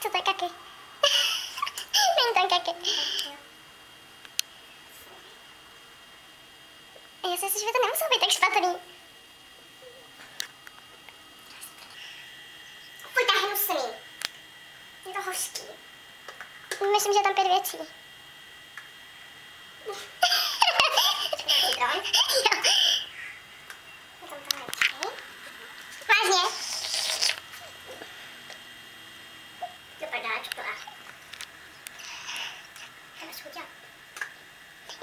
Co to je kaky? Není tam kaky. Já si myslím, že to nemuselo být tak špatný. Fuj, to je hnusný. Je to hořký. Myslím, že je tam 5 věcí. Citron. Jo. Potom to nečkej. Vážně. Super, dále čokolád.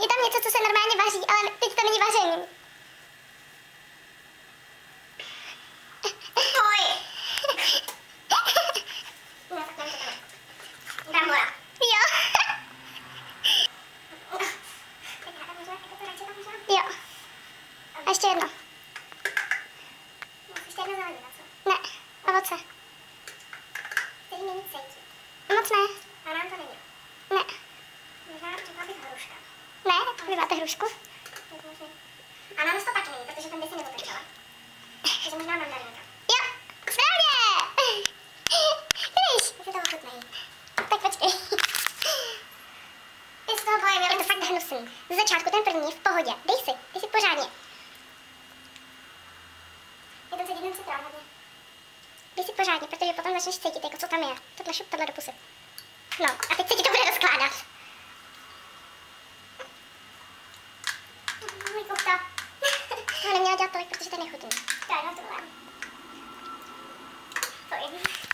Je tam něco, co se normálně vaří, ale teď to není vaření. Oj! Brambora. Jo. Jo. A ještě jedno. Ještě jedno zelenina, co? Ne, ovoce. Který není cejtí. Moc ne. A nám to není. Ne. Možná řekla bych hruška. Ne, vy máte hrušku? A nám to taky není, protože ten by si neotevřela. Takže možná mandarinka. Jo, správně! Víš? Už je to ochutnej. Tak počkej. Já se toho bojím, je to fakt hnusný. Z začátku ten první je v pohodě. Dej si pořádně. Je tam cítit citron hodně. Dej si pořádně, protože potom začneš cítit, jako co tam je. Tohle šup, tohle do pusy. No, a teď se ti to bude rozkládat. Můj kuchta. To neměla dělat tolik, protože to je nechutný. Já na tohle. To je.